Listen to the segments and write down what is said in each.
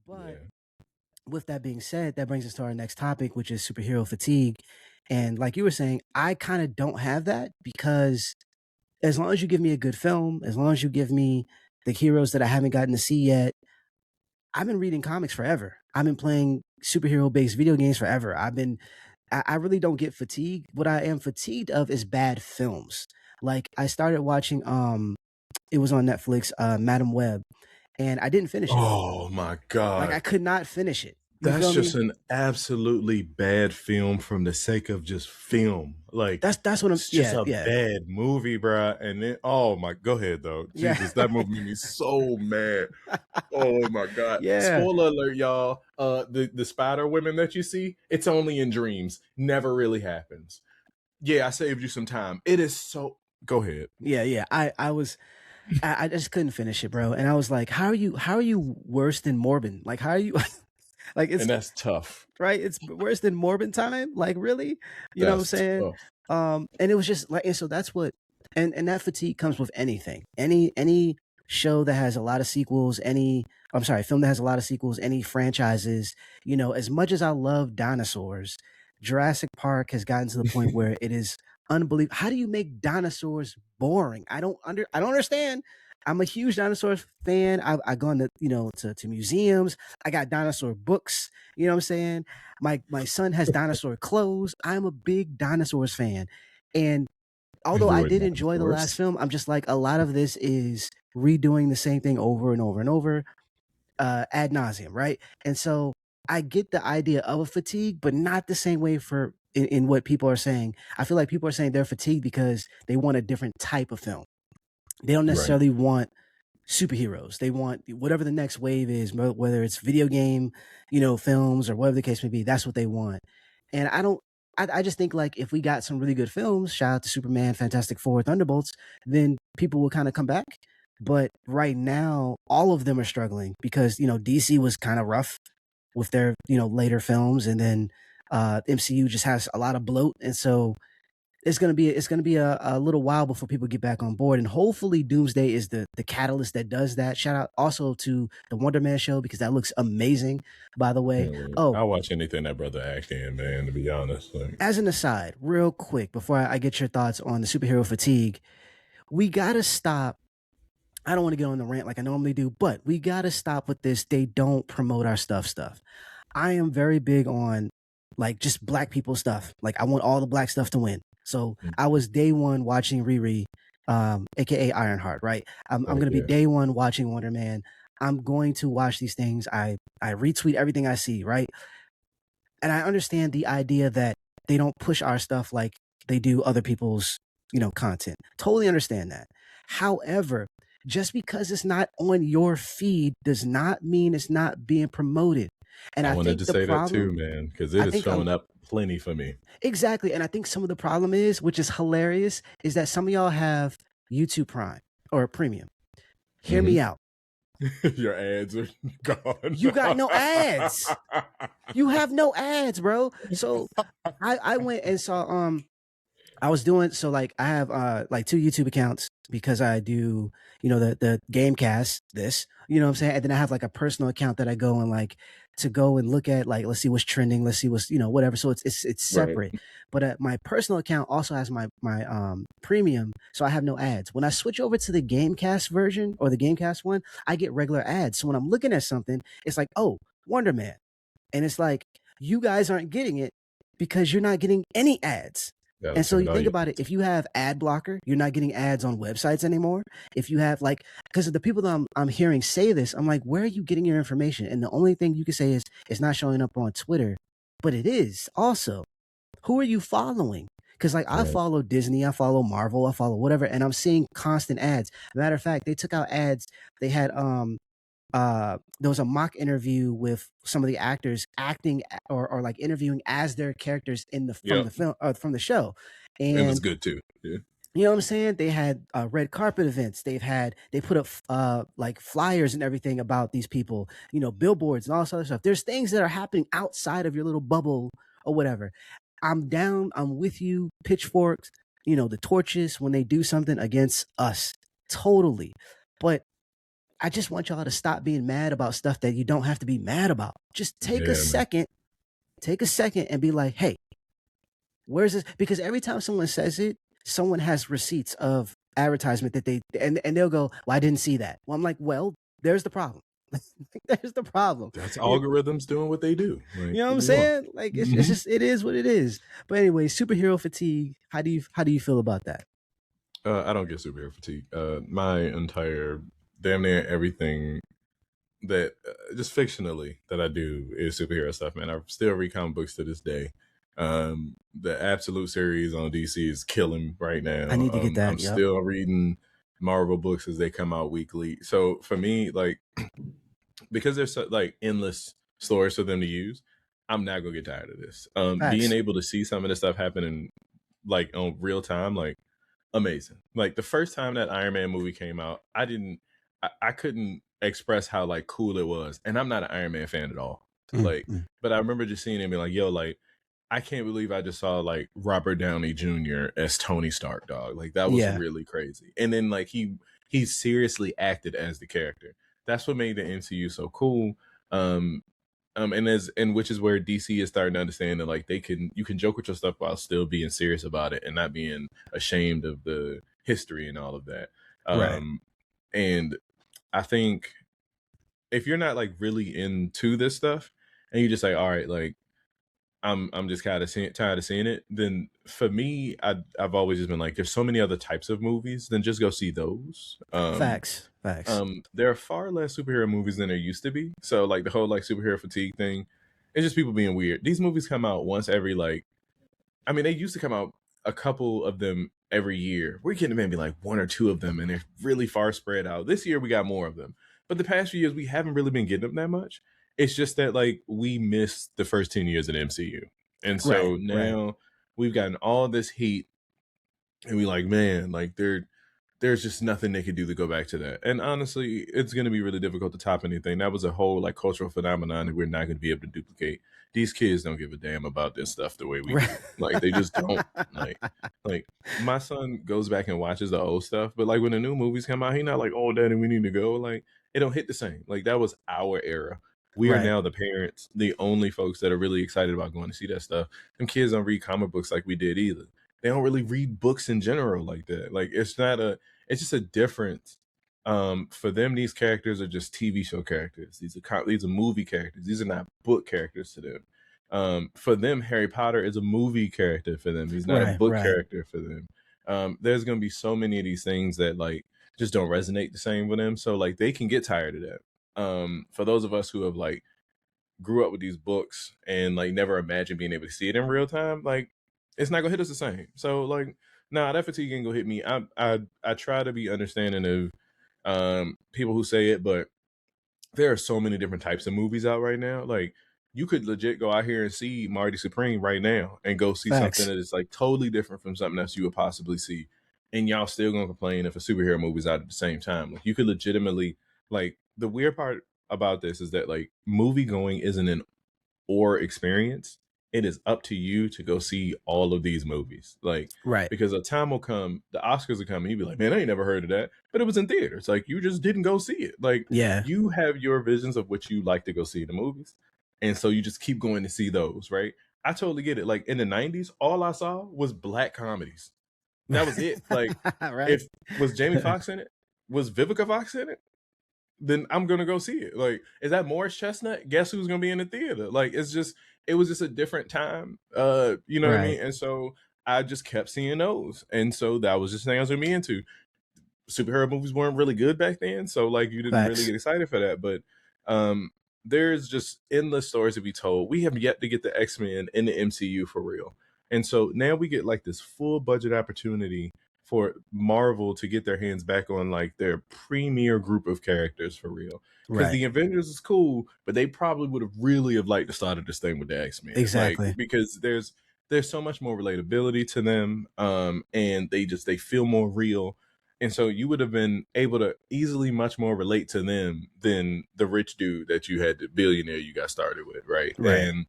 But Yeah. with that being said, that brings us to our next topic, which is superhero fatigue. And like you were saying, I kind of don't have that because as long as you give me a good film, as long as you give me the heroes that I haven't gotten to see yet, I've been reading comics forever. I've been playing superhero based video games forever. I really don't get fatigued. What I am fatigued of is bad films. Like I started watching, it was on Netflix, Madam Web, and I didn't finish it. Oh my Like God. I could not finish it. You That's feel just me? an absolutely bad film from the sake of just film. Like That's what I'm. it's just Yeah, a yeah, bad movie, bruh. And then, oh my, go ahead though. yeah, Jesus, that movie made me so mad. Oh my God. yeah. Spoiler alert, y'all. The spider women that you see, it's only in dreams. Never really happens. Yeah, I saved you some time. It is so. Go ahead. Yeah, yeah. I just couldn't finish it, bro. And I was like, how are you worse than Morbin? Like how are you like it's And that's tough. right? It's worse than Morbin time? Like really? You know what I'm That's saying? tough. And it was just like and so that's what and that fatigue comes with anything. Any show that has a lot of sequels, film that has a lot of sequels, any franchises, as much as I love dinosaurs, Jurassic Park has gotten to the point where it is unbelievable. How do you make dinosaurs boring? I don't understand. I'm a huge dinosaur fan. I've gone to to museums. I got dinosaur books. You know what I'm saying? My son has dinosaur clothes. I'm a big dinosaurs fan, and although I Enjoy did enjoy the last dinosaurs. film, I'm just like a lot of this is redoing the same thing over and over and over, ad nauseum, right? And so I get the idea of a fatigue, but not the same way in what people are saying. I feel like people are saying they're fatigued because they want a different type of film. They don't Right. necessarily want superheroes. They want whatever the next wave is, whether it's video game, films or whatever the case may be. That's what they want. And I don't. I just think like if we got some really good films, shout out to Superman, Fantastic Four, Thunderbolts, then people will kind of come back. But right now, all of them are struggling because DC was kind of rough with their later films, and then MCU just has a lot of bloat, and so it's gonna be a little while before people get back on board, and hopefully Doomsday is the catalyst that does that. Shout out also to the Wonder Man show because that looks amazing, by the way. Oh, I'll watch anything that brother act in, man, to be honest. Like, as an aside, real quick before I get your thoughts on the superhero fatigue, we gotta stop. I don't want to get on the rant like I normally do, but we gotta stop with this. They don't promote our stuff. I am very big on like just black people stuff. Like I want all the black stuff to win. So I was day one watching Riri, aka Ironheart, right? I'm gonna be day one watching Wonder Man. I'm going to watch these things. I retweet everything I see, right? And I understand the idea that they don't push our stuff like they do other people's, content. Totally understand that. However, just because it's not on your feed does not mean it's not being promoted. And I I wanted think to the say that too, problem, man, because it I is think showing up plenty for me. exactly, and I think some of the problem is, which is hilarious, is that some of y'all have YouTube Prime or Premium. Hear me out. Your ads are gone. You got no ads. You have no ads, bro. So I went and saw I was doing so like I have like two YouTube accounts because I do, the Gamecast this, you know what I'm saying? And then I have like a personal account that I go and like to go and look at like let's see what's trending, let's see what's, whatever. So it's Right. separate. But my personal account also has my premium, so I have no ads. When I switch over to the Gamecast version or the Gamecast one, I get regular ads. So when I'm looking at something, it's like, "Oh, Wonder Man." And it's like you guys aren't getting it because you're not getting any ads. Gotta And so turn you it on. think about it, if you have ad blocker, you're not getting ads on websites anymore. If you have like, because of the people that I'm hearing say this, I'm like, where are you getting your information? And the only thing you can say is it's not showing up on Twitter, but it is also. Who are you following? Because like I Right. follow Disney, I follow Marvel, I follow whatever, and I'm seeing constant ads. Matter of fact, they took out ads. They had there was a mock interview with some of the actors acting or like interviewing as their characters from Yep. the film from the show, It was and good too. Yeah. you know what I'm saying? They had red carpet events. They put up like flyers and everything about these people, billboards and all this other stuff. There's things that are happening outside of your little bubble or whatever. I'm down. I'm with you. Pitchforks, the torches when they do something against us. Totally. But I just want y'all to stop being mad about stuff that you don't have to be mad about. Just take a Yeah, man. second and be like, hey, where's this? Because every time someone says it, someone has receipts of advertisement that and they'll go, well, I didn't see that. Well, I'm like, well, there's the problem. There's the problem. That's You, algorithms doing what they do. you Like, know what what I'm do you want? saying? Like it's just it is what it is. But anyway, superhero fatigue. How do you feel about that? I don't get superhero fatigue. My entire damn near everything that just fictionally that I do is superhero stuff, man. I still read comic books to this day. The Absolute series on DC is killing right I now. need to get I'm that. Yep. still reading Marvel books as they come out weekly. So for me, like, because there's so, like endless stories for them to use, I'm not gonna get tired of this. Being Facts. able to see some of this stuff happen in like on real time, like amazing. Like the first time that Iron Man movie came out, I couldn't express how like cool it was, and I'm not an Iron Man fan at all. Mm, Like, mm. but I remember just seeing it and being like, yo, like I can't believe I just saw like Robert Downey Jr. as Tony Stark, dog. Like that was Yeah. really crazy. And then like he seriously acted as the character. That's what made the MCU so cool. Um, and which is where DC is starting to understand that like you can joke with your stuff while still being serious about it and not being ashamed of the history and all of that. Right. And I think if you're not like really into this stuff and you just like, all right, like I'm just kind of tired of seeing it, then for me, I've always just been like, there's so many other types of movies, then just go see those. Facts. Facts. There are far less superhero movies than there used to be. So like the whole like superhero fatigue thing, it's just people being weird. These movies come out once every like, I mean, they used to come out a couple of them every year. We're getting maybe like one or two of them, and they're really far spread out. This year we got more of them, but the past few years we haven't really been getting them that much. It's just that like we missed the first 10 years of the MCU, and Right. so Right. now we've gotten all this heat, and we like, man, like there's just nothing they could do to go back to that. And honestly, it's going to be really difficult to top anything. That was a whole like cultural phenomenon that we're not going to be able to duplicate. These kids don't give a damn about this stuff the way we Right. do. Like they just don't. Like like my son goes back and watches the old stuff, but like when the new movies come out, he not like, oh, daddy, we need to go. Like it don't hit the same. Like that was our era. We are Right. now the parents, the only folks that are really excited about going to see that stuff. Them kids don't read comic books like we did either. They don't really read books in general like that. Like it's just a difference. For them, these characters are just TV show characters. These are movie characters. These are not book characters to them. For them, Harry Potter is a movie character for them. He's not a Right. book Right. character for them. There's gonna be so many of these things that like just don't resonate the same with them. So like they can get tired of that. For those of us who have like grew up with these books and like never imagined being able to see it in real time, like it's not gonna hit us the same. So like, nah, that fatigue ain't gonna hit me. I try to be understanding of people who say it, but there are so many different types of movies out right now. Like you could legit go out here and see Marty Supreme right now and go see something Facts. that is like totally different from something else you would possibly see. And y'all still gonna complain if a superhero movie's out at the same time. Like you could legitimately like the weird part about this is that like movie going isn't an or experience. It is up to you to go see all of these movies. Like, Right. because a time will come, the Oscars will come, and you'll be like, man, I ain't never heard of that. But it was in theaters. Like, you just didn't go see it. Like, Yeah. you have your visions of what you like to go see in the movies. And so you just keep going to see those, right? I totally get it. Like, in the 90s, all I saw was black comedies. That was it. Like, Right. if was Jamie Foxx in it? Was Vivica Fox in it? Then I'm gonna go see it. Like, is that Morris Chestnut? Guess who's gonna be in the theater? Like, it was just a different time. You know what I Right. mean? And so I just kept seeing those. And so that was just thing I was me into. Superhero movies weren't really good back then, so like you didn't really Facts. get excited for that. But um there's just endless stories to be told. We have yet to get the X-Men in the MCU for real. And so now we get like this full budget opportunity for Marvel to get their hands back on like their premier group of characters for real. Because Right. the Avengers is cool, but they probably would have really have liked to started this thing with the X-Men. Like Exactly. because there's so much more relatability to them. And they feel more real. And so you would have been able to easily much more relate to them than the rich dude that you had, the billionaire you got started with, right? Right. And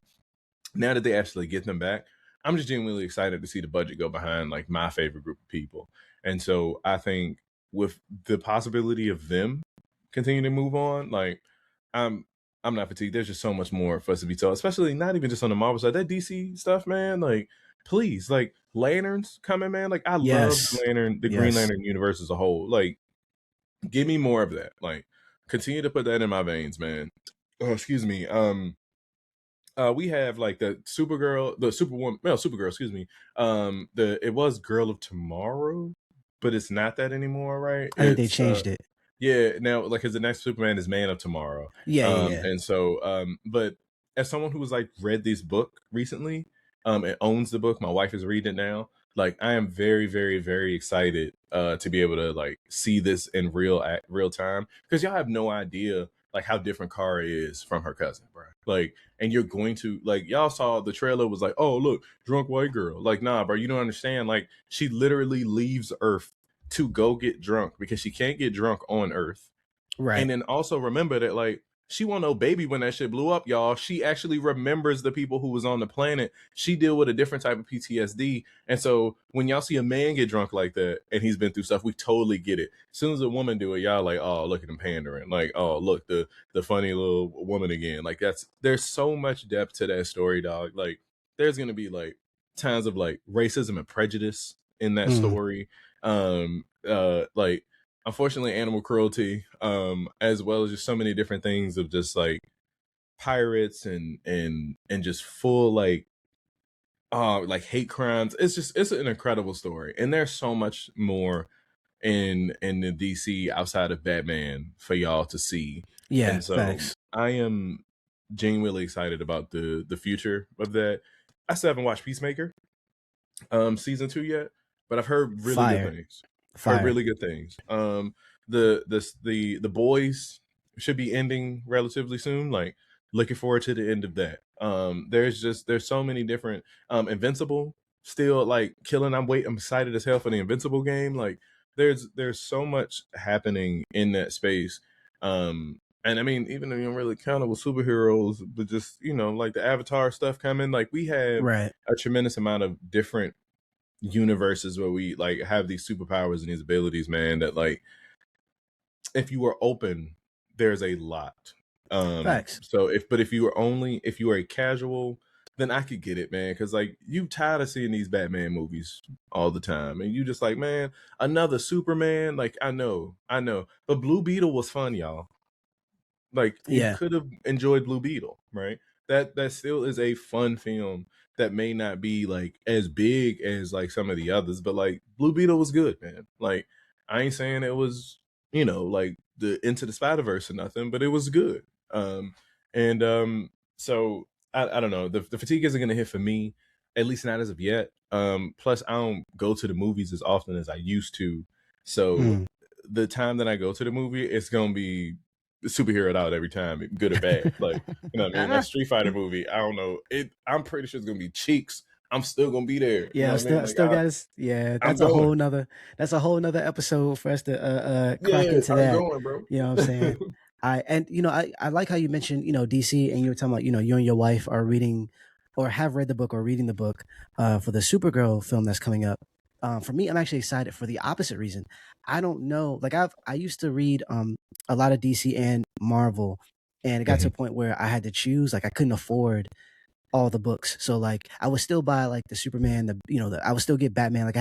now that they actually get them back, I'm just genuinely excited to see the budget go behind like my favorite group of people. And so I think with the possibility of them continue to move on. Like, I'm I'm not fatigued. There's just so much more for us to be told, especially not even just on the Marvel side. That DC stuff, man. Like, please, like Lanterns coming, man. Like, I love Yes. the Green Yes. Lantern universe as a whole. Like, give me more of that. Like, continue to put that in my veins, man. Oh, excuse me. We have like the Supergirl, the Superwoman, no, Supergirl, excuse me. It was Girl of Tomorrow, but it's not that anymore, right? I think they It's changed it. yeah, now like because the next Superman is Man of Tomorrow. Yeah, yeah, yeah. And so but as someone who was like read this book recently, and owns the book, my wife is reading it now. Like I am very, very, very excited to be able to like see this in real time because y'all have no idea like how different Kara is from her cousin, bro. Like, and you're going to like y'all saw the trailer was like, oh look, drunk white girl. Like, nah, bro, you don't understand. Like, she literally leaves Earth to go get drunk because she can't get drunk on Earth. Right. And then also remember that like she wasn't no baby when that shit blew up, y'all. She actually remembers the people who was on the planet. She deal with a different type of PTSD. And so when y'all see a man get drunk like that and he's been through stuff, we totally get it. As soon as a woman do it, y'all like, oh, look at him pandering. Like, oh, look, the funny little woman again. Like there's so much depth to that story, dog. Like there's gonna be like times of like racism and prejudice in that Mm. story. Like unfortunately animal cruelty, as well as just so many different things of just like pirates and just full like hate crimes. It's an incredible story, and there's so much more in the DC outside of Batman for y'all to see. Yeah, And so facts. I am genuinely excited about the future of that. I still haven't watched Peacemaker season 2 yet, but I've heard really good Fire. things. Heard Fire. really good things. The boys should be ending relatively soon. Like looking forward to the end of that. There's so many different Invincible still like killing. I'm excited as hell for the Invincible game. Like there's so much happening in that space. And I mean, even though you don't really count it with superheroes, but just like the Avatar stuff coming, like we have Right. a tremendous amount of different universes where we like have these superpowers and these abilities, man, that like if you are open, there's a lot. Facts. So if you are a casual, then I could get it, man, because like you tired of seeing these Batman movies all the time, and you just like, man, another Superman. Like I know, but Blue Beetle was fun, y'all. Like you Yeah. could have enjoyed Blue Beetle, right? That still is a fun film that may not be like as big as like some of the others, but like Blue Beetle was good, man. Like I ain't saying it was, like the Into the Spider-Verse or nothing, but it was good. And so I don't know. The fatigue isn't gonna hit for me, at least not as of yet. Plus I don't go to the movies as often as I used to. So Mm. the time that I go to the movie, it's gonna be superhero out every time, good or bad. Like, you know what I mean? That Street Fighter movie, I don't know. I'm pretty sure it's gonna be cheeks. I'm still gonna be there. You Yeah, know I what I mean? still Like still got us. Yeah, I'm going. that's a whole nother episode for us to crack Yeah, into I'm that. going, bro. You know what I'm saying? I like how you mentioned, DC, and you were talking about, you and your wife are reading or have read the book or reading the book for the Supergirl film that's coming up. For me, I'm actually excited for the opposite reason. I don't know, like I used to read a lot of DC and Marvel, and it got to a Mhm. point where I had to choose, like I couldn't afford all the books. So like I would still buy like the Superman, I would still get Batman. Like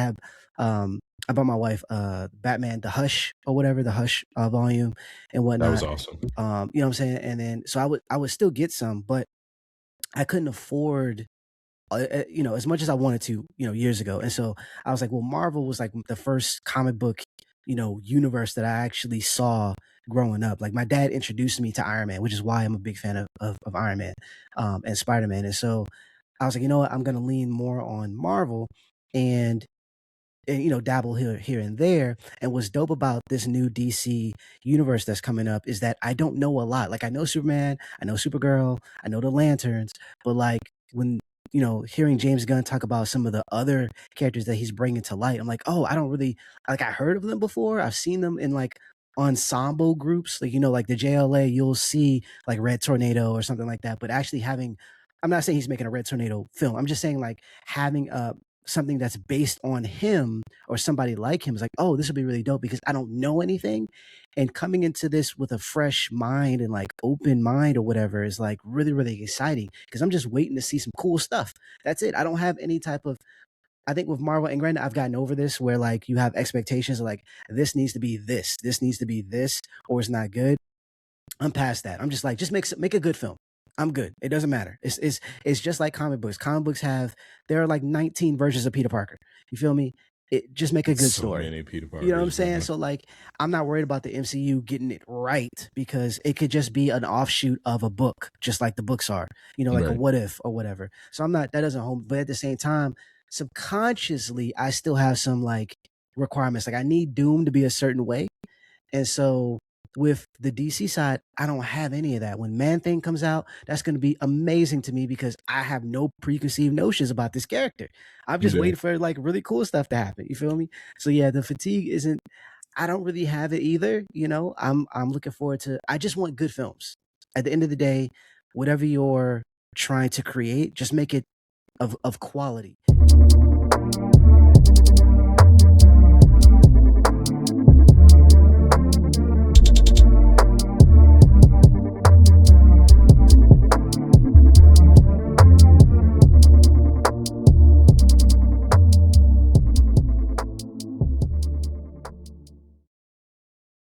um I bought my wife Batman the Hush or whatever, the Hush volume and That was whatnot. awesome. You know what I'm saying? And then so I would still get some, but I couldn't afford as much as I wanted to, years ago. And so I was like, well, Marvel was like the first comic book, universe that I actually saw growing up. Like my dad introduced me to Iron Man, which is why I'm a big fan of Iron Man and Spider Man. And so I was like, you know what, I'm gonna lean more on Marvel and dabble here and there. And what's dope about this new DC universe that's coming up is that I don't know a lot. Like I know Superman, I know Supergirl, I know the Lanterns, but like when hearing James Gunn talk about some of the other characters that he's bringing to light, I'm like, oh, I don't really like. I heard of them before. I've seen them in like ensemble groups, like like the JLA. You'll see like Red Tornado or something like that. But actually having, I'm not saying he's making a Red Tornado film. I'm just saying like having something that's based on him or somebody like him is like, oh, this would be really dope because I don't know anything. And coming into this with a fresh mind and like open mind or whatever is like really, really exciting because I'm just waiting to see some cool stuff. That's it. I don't have any type of, I think with Marvel, and granted, I've gotten over this where like you have expectations of like, this needs to be this needs to be this, or it's not good. I'm past that. I'm just like, just make a good film. I'm good. It doesn't matter. It's just like comic books. Comic books there are like 19 versions of Peter Parker. You feel me? It just make a good So story. many Peter You know what I'm Parkers, saying? man. So like, I'm not worried about the MCU getting it right because it could just be an offshoot of a book, just like the books are. You know, like a Right. what if or whatever. So I'm not. That doesn't hold. But at the same time, subconsciously, I still have some like requirements. Like I need Doom to be a certain way, and so with the DC side, I don't have any of that. When Man Thing comes out, that's going to be amazing to me because I have no preconceived notions about this character. I'm just Yeah. waiting for like really cool stuff to happen. You feel me? So yeah, the fatigue isn't. I don't really have it either. You know, I'm looking forward to. I just want good films. At the end of the day, whatever you're trying to create, just make it of quality.